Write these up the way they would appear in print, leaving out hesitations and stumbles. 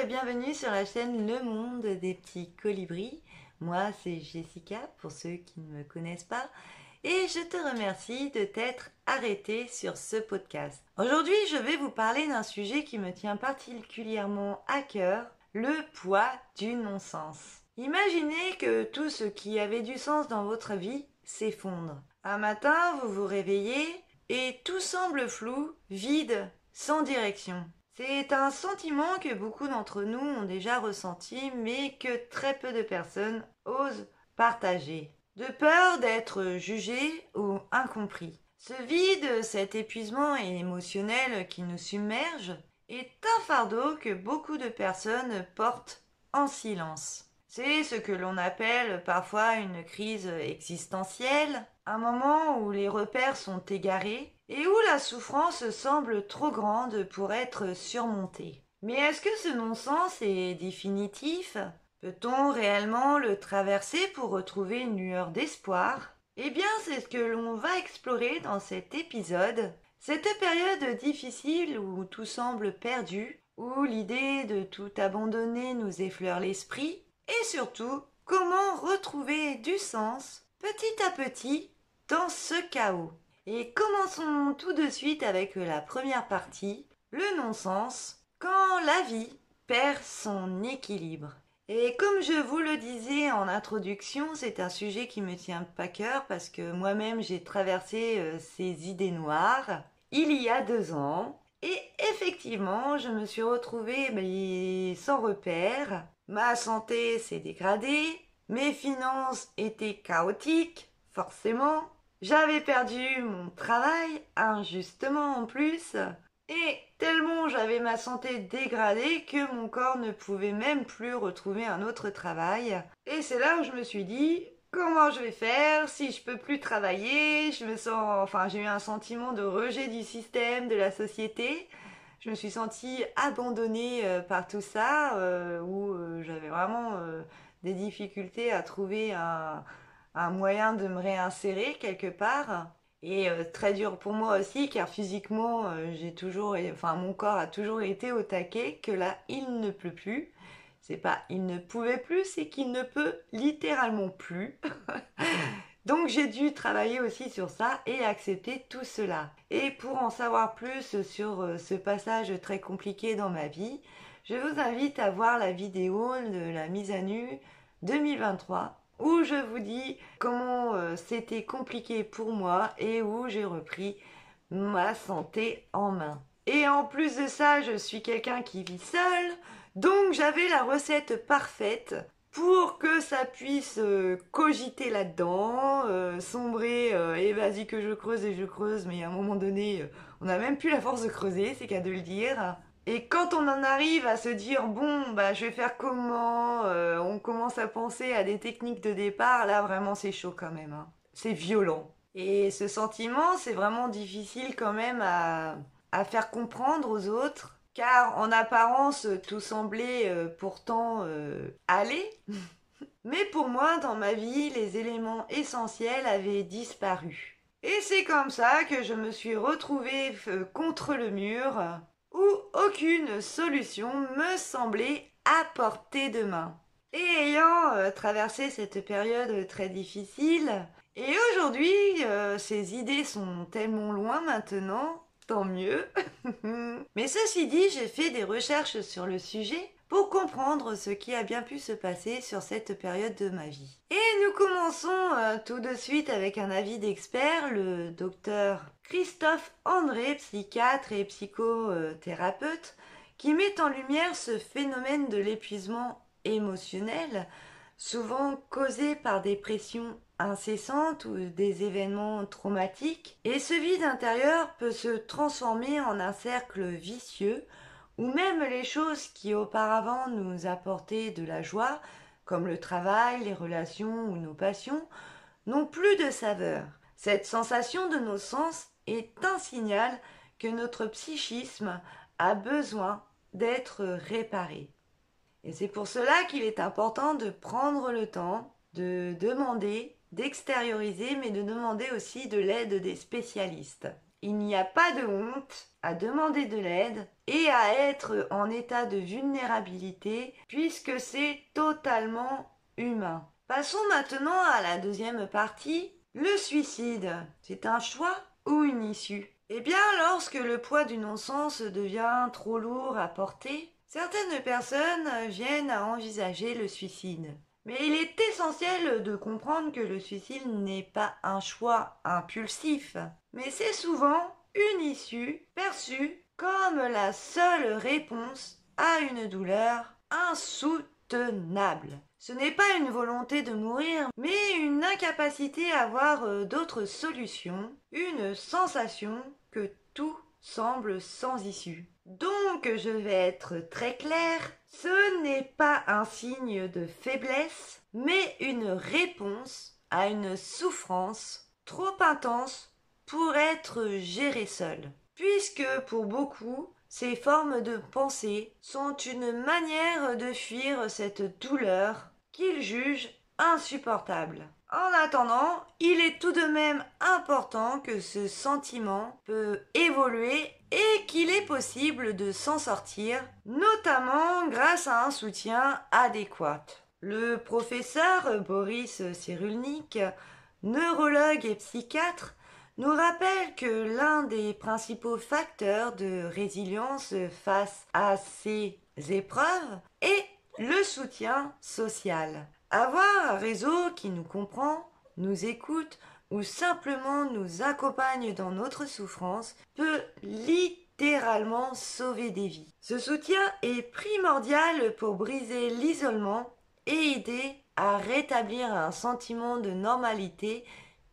et bienvenue sur la chaîne Le Monde des Petits Colibris. Moi, c'est Jessica, pour ceux qui ne me connaissent pas, et je te remercie de t'être arrêté sur ce podcast. Aujourd'hui, je vais vous parler d'un sujet qui me tient particulièrement à cœur, le poids du non-sens. Imaginez que tout ce qui avait du sens dans votre vie s'effondre. Un matin, vous vous réveillez et tout semble flou, vide, sans direction. C'est un sentiment que beaucoup d'entre nous ont déjà ressenti, mais que très peu de personnes osent partager. De peur d'être jugé ou incompris. Ce vide, cet épuisement émotionnel qui nous submerge, est un fardeau que beaucoup de personnes portent en silence. C'est ce que l'on appelle parfois une crise existentielle, un moment où les repères sont égarés et où la souffrance semble trop grande pour être surmontée. Mais est-ce que ce non-sens est définitif? Peut-on réellement le traverser pour retrouver une lueur d'espoir? Eh bien, c'est ce que l'on va explorer dans cet épisode. Cette période difficile où tout semble perdu, où l'idée de tout abandonner nous effleure l'esprit, et surtout, comment retrouver du sens petit à petit dans ce chaos. Et commençons tout de suite avec la première partie, le non-sens, quand la vie perd son équilibre. Et comme je vous le disais en introduction, c'est un sujet qui me tient à cœur parce que moi-même j'ai traversé ces idées noires il y a 2 ans. Et effectivement, je me suis retrouvée sans repère. Ma santé s'est dégradée, mes finances étaient chaotiques, forcément. J'avais perdu mon travail, injustement en plus, et tellement j'avais ma santé dégradée que mon corps ne pouvait même plus retrouver un autre travail. Et c'est là où je me suis dit, comment je vais faire si je peux plus travailler? J'ai eu un sentiment de rejet du système, de la société. Je me suis sentie abandonnée par tout ça, où j'avais vraiment des difficultés à trouver un moyen de me réinsérer quelque part. Et très dur pour moi aussi, car physiquement, mon corps a toujours été au taquet, que là, il ne peut plus. C'est pas il ne pouvait plus, c'est qu'il ne peut littéralement plus. Donc j'ai dû travailler aussi sur ça et accepter tout cela. Et pour en savoir plus sur ce passage très compliqué dans ma vie, je vous invite à voir la vidéo de la mise à nu 2023 où je vous dis comment c'était compliqué pour moi et où j'ai repris ma santé en main. Et en plus de ça, je suis quelqu'un qui vit seul, donc j'avais la recette parfaite pour que ça puisse cogiter là-dedans, sombrer, et vas-y que je creuse et je creuse, mais à un moment donné, on n'a même plus la force de creuser, c'est qu'à de le dire. Et quand on en arrive à se dire, bon, je vais faire comment, on commence à penser à des techniques de départ, là vraiment c'est chaud quand même, hein. C'est violent. Et ce sentiment, c'est vraiment difficile quand même à faire comprendre aux autres, car en apparence, tout semblait pourtant aller. Mais pour moi, dans ma vie, les éléments essentiels avaient disparu. Et c'est comme ça que je me suis retrouvée contre le mur, où aucune solution me semblait à portée de main. Et ayant traversé cette période très difficile, et aujourd'hui, ces idées sont tellement loin maintenant, tant mieux. Mais ceci dit, j'ai fait des recherches sur le sujet pour comprendre ce qui a bien pu se passer sur cette période de ma vie. Et nous commençons tout de suite avec un avis d'expert, le docteur Christophe André, psychiatre et psychothérapeute, qui met en lumière ce phénomène de l'épuisement émotionnel, souvent causé par des pressions incessantes ou des événements traumatiques. Et ce vide intérieur peut se transformer en un cercle vicieux où même les choses qui auparavant nous apportaient de la joie, comme le travail, les relations ou nos passions, n'ont plus de saveur. Cette sensation de nos sens est un signal que notre psychisme a besoin d'être réparé. Et c'est pour cela qu'il est important de prendre le temps, de demander, d'extérioriser, mais de demander aussi de l'aide des spécialistes. Il n'y a pas de honte à demander de l'aide et à être en état de vulnérabilité puisque c'est totalement humain. Passons maintenant à la deuxième partie, le suicide. C'est un choix ou une issue? Eh bien, lorsque le poids du non-sens devient trop lourd à porter, certaines personnes viennent à envisager le suicide. Mais il est essentiel de comprendre que le suicide n'est pas un choix impulsif, mais c'est souvent une issue perçue comme la seule réponse à une douleur insoutenable. Ce n'est pas une volonté de mourir, mais une incapacité à voir d'autres solutions, une sensation que tout semble sans issue. Donc, je vais être très claire, ce n'est pas un signe de faiblesse, mais une réponse à une souffrance trop intense pour être gérée seule. Puisque pour beaucoup, ces formes de pensée sont une manière de fuir cette douleur qu'ils jugent insupportable. En attendant, il est tout de même important que ce sentiment peut évoluer et qu'il est possible de s'en sortir, notamment grâce à un soutien adéquat. Le professeur Boris Cyrulnik, neurologue et psychiatre, nous rappelle que l'un des principaux facteurs de résilience face à ces épreuves est le soutien social. Avoir un réseau qui nous comprend, nous écoute ou simplement nous accompagne dans notre souffrance peut littéralement sauver des vies. Ce soutien est primordial pour briser l'isolement et aider à rétablir un sentiment de normalité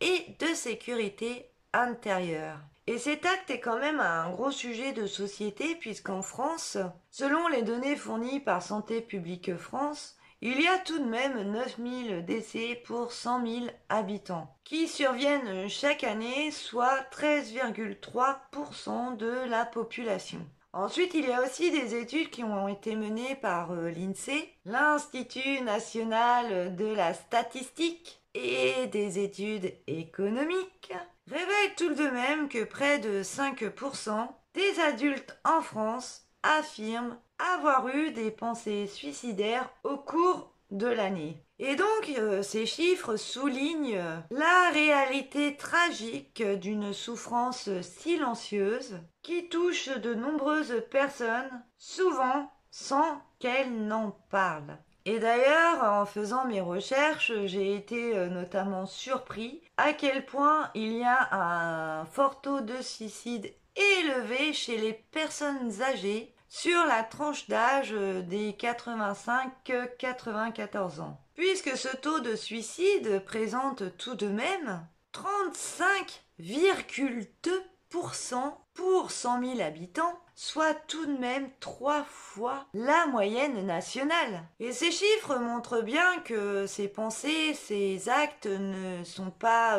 et de sécurité intérieure. Et cet acte est quand même un gros sujet de société puisqu'en France, selon les données fournies par Santé publique France, il y a tout de même 9000 décès pour 100 000 habitants, qui surviennent chaque année, soit 13,3% de la population. Ensuite, il y a aussi des études qui ont été menées par l'INSEE, l'Institut national de la statistique, et des études économiques, révèlent tout de même que près de 5% des adultes en France affirment avoir eu des pensées suicidaires au cours de l'année. Et donc, ces chiffres soulignent la réalité tragique d'une souffrance silencieuse qui touche de nombreuses personnes, souvent sans qu'elles n'en parlent. Et d'ailleurs, en faisant mes recherches, j'ai été notamment surpris à quel point il y a un fort taux de suicide élevé chez les personnes âgées sur la tranche d'âge des 85-94 ans. Puisque ce taux de suicide présente tout de même 35,2% pour 100 000 habitants, soit tout de même 3 fois la moyenne nationale. Et ces chiffres montrent bien que ces pensées, ces actes ne sont pas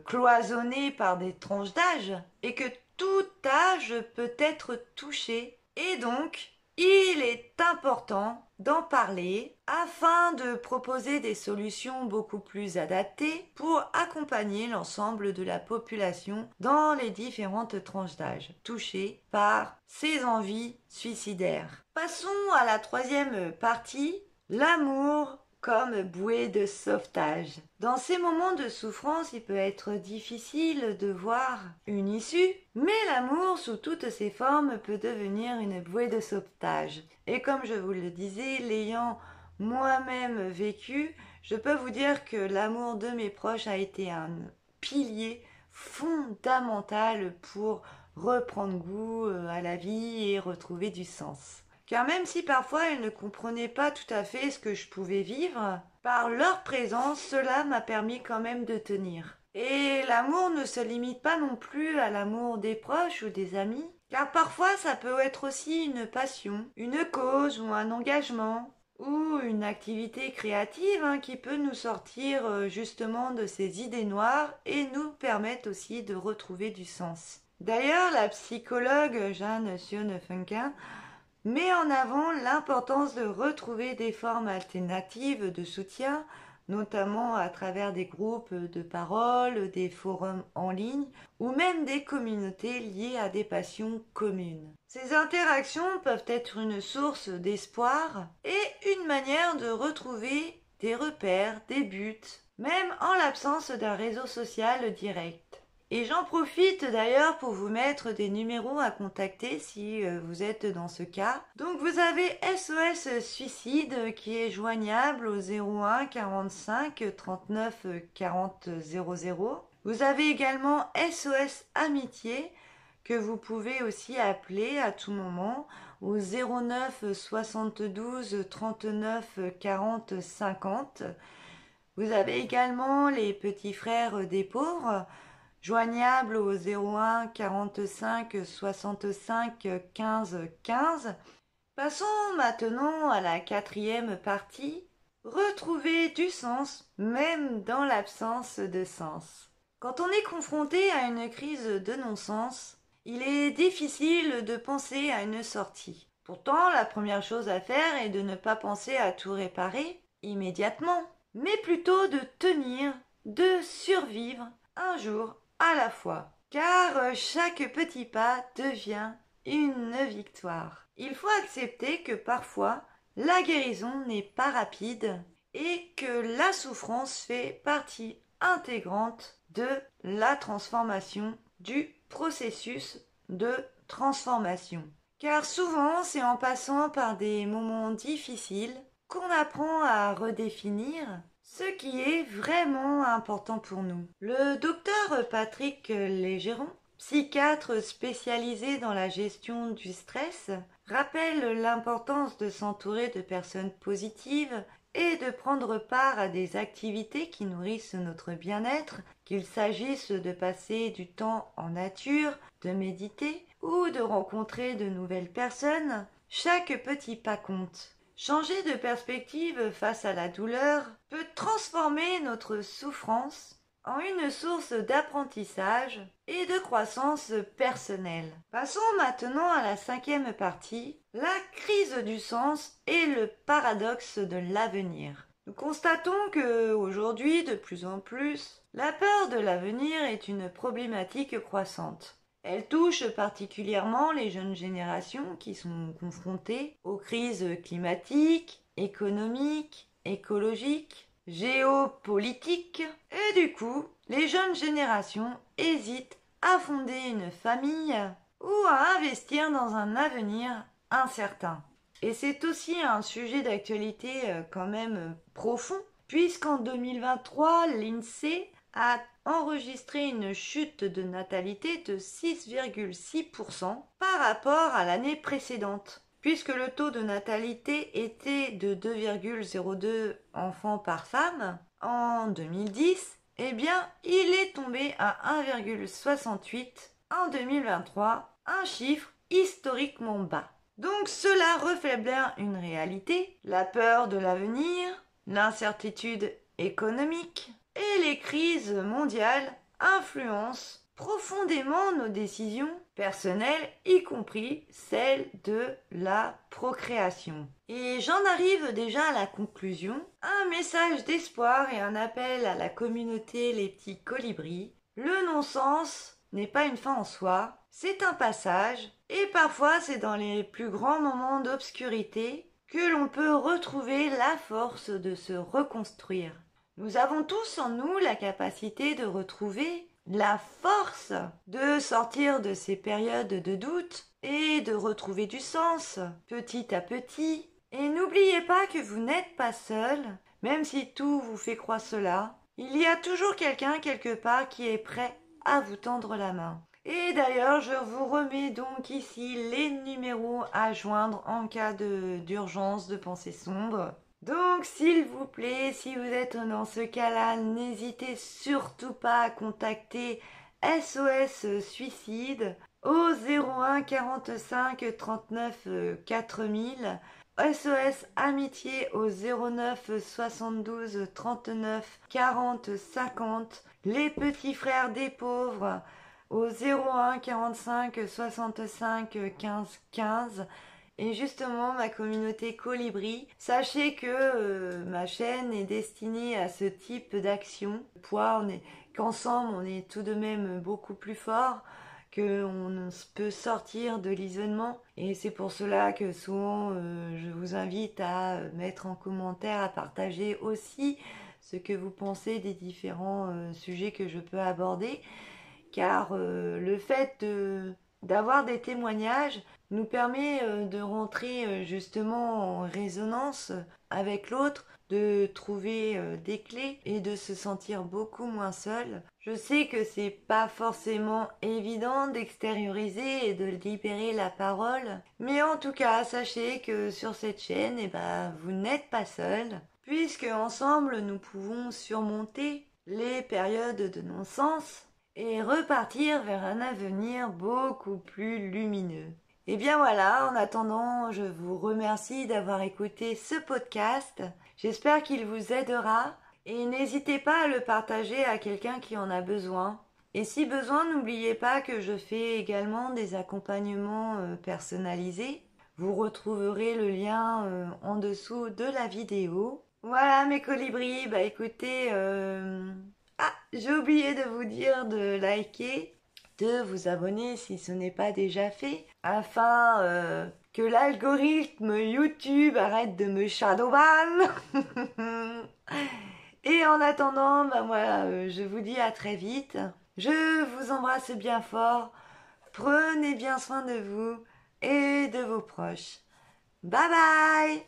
cloisonnés par des tranches d'âge et que tout âge peut être touché. Et donc, il est important d'en parler afin de proposer des solutions beaucoup plus adaptées pour accompagner l'ensemble de la population dans les différentes tranches d'âge touchées par ces envies suicidaires. Passons à la troisième partie, l'amour comme bouée de sauvetage. Dans ces moments de souffrance, il peut être difficile de voir une issue, mais l'amour sous toutes ses formes peut devenir une bouée de sauvetage. Et comme je vous le disais, l'ayant moi-même vécu, je peux vous dire que l'amour de mes proches a été un pilier fondamental pour reprendre goût à la vie et retrouver du sens. Car même si parfois ils ne comprenaient pas tout à fait ce que je pouvais vivre, par leur présence, cela m'a permis quand même de tenir. Et l'amour ne se limite pas non plus à l'amour des proches ou des amis, car parfois ça peut être aussi une passion, une cause ou un engagement, ou une activité créative qui peut nous sortir justement de ces idées noires et nous permettre aussi de retrouver du sens. D'ailleurs, la psychologue Jeanne Sionnefunken met en avant l'importance de retrouver des formes alternatives de soutien, notamment à travers des groupes de parole, des forums en ligne ou même des communautés liées à des passions communes. Ces interactions peuvent être une source d'espoir et une manière de retrouver des repères, des buts, même en l'absence d'un réseau social direct. Et j'en profite d'ailleurs pour vous mettre des numéros à contacter si vous êtes dans ce cas. Donc vous avez SOS Suicide qui est joignable au 01 45 39 40 00. Vous avez également SOS Amitié que vous pouvez aussi appeler à tout moment au 09 72 39 40 50. Vous avez également les petits frères des pauvres, joignables au 01 45 65 15 15. Passons maintenant à la 4e partie. Retrouver du sens, même dans l'absence de sens. Quand on est confronté à une crise de non-sens, il est difficile de penser à une sortie. Pourtant, la première chose à faire est de ne pas penser à tout réparer immédiatement, mais plutôt de tenir, de survivre un jour à la fois. Car chaque petit pas devient une victoire. Il faut accepter que parfois, la guérison n'est pas rapide et que la souffrance fait partie intégrante de la transformation, du processus de transformation. Car souvent, c'est en passant par des moments difficiles qu'on apprend à redéfinir ce qui est vraiment important pour nous. Le docteur Patrick Légéron, psychiatre spécialisé dans la gestion du stress, rappelle l'importance de s'entourer de personnes positives et de prendre part à des activités qui nourrissent notre bien-être, qu'il s'agisse de passer du temps en nature, de méditer ou de rencontrer de nouvelles personnes. Chaque petit pas compte. Changer de perspective face à la douleur peut transformer notre souffrance en une source d'apprentissage et de croissance personnelle. Passons maintenant à la 5e partie, la crise du sens et le paradoxe de l'avenir. Nous constatons que aujourd'hui, de plus en plus, la peur de l'avenir est une problématique croissante. Elle touche particulièrement les jeunes générations qui sont confrontées aux crises climatiques, économiques, écologiques, géopolitiques. Et du coup, les jeunes générations hésitent à fonder une famille ou à investir dans un avenir incertain. Et c'est aussi un sujet d'actualité quand même profond, puisqu'en 2023, l'INSEE a enregistré une chute de natalité de 6,6% par rapport à l'année précédente, puisque le taux de natalité était de 2,02 enfants par femme en 2010, eh bien, il est tombé à 1,68 en 2023, un chiffre historiquement bas. Donc cela reflète bien une réalité, la peur de l'avenir, l'incertitude économique et les crises mondiales influencent profondément nos décisions personnelles, y compris celles de la procréation. Et j'en arrive déjà à la conclusion, un message d'espoir et un appel à la communauté Les Petits Colibris. Le non-sens n'est pas une fin en soi, c'est un passage, et parfois c'est dans les plus grands moments d'obscurité que l'on peut retrouver la force de se reconstruire. Nous avons tous en nous la capacité de retrouver la force de sortir de ces périodes de doute et de retrouver du sens petit à petit. Et n'oubliez pas que vous n'êtes pas seul, même si tout vous fait croire cela. Il y a toujours quelqu'un quelque part qui est prêt à vous tendre la main. Et d'ailleurs, je vous remets donc ici les numéros à joindre en cas d'urgence, de pensée sombre. Donc, s'il vous plaît, si vous êtes dans ce cas-là, n'hésitez surtout pas à contacter SOS Suicide au 01 45 39 4000, SOS Amitié au 09 72 39 40 50, les petits frères des pauvres au 01 45 65 15 15 Et justement, ma communauté Colibri, sachez que ma chaîne est destinée à ce type d'action. Qu'ensemble, on est tout de même beaucoup plus fort, qu'on peut sortir de l'isolement. Et c'est pour cela que souvent, je vous invite à mettre en commentaire, à partager aussi ce que vous pensez des différents sujets que je peux aborder. Car le fait d'avoir des témoignages nous permet de rentrer justement en résonance avec l'autre, de trouver des clés et de se sentir beaucoup moins seul. Je sais que c'est pas forcément évident d'extérioriser et de libérer la parole, mais en tout cas, sachez que sur cette chaîne, eh ben, vous n'êtes pas seul, puisque ensemble nous pouvons surmonter les périodes de non-sens et repartir vers un avenir beaucoup plus lumineux. Et bien voilà, en attendant, je vous remercie d'avoir écouté ce podcast. J'espère qu'il vous aidera et n'hésitez pas à le partager à quelqu'un qui en a besoin. Et si besoin, n'oubliez pas que je fais également des accompagnements personnalisés. Vous retrouverez le lien en dessous de la vidéo. Voilà mes colibris, bah écoutez, ah, j'ai oublié de vous dire de liker, de vous abonner si ce n'est pas déjà fait, afin que l'algorithme YouTube arrête de me shadowban. Et en attendant, bah voilà, je vous dis à très vite. Je vous embrasse bien fort. Prenez bien soin de vous et de vos proches. Bye bye!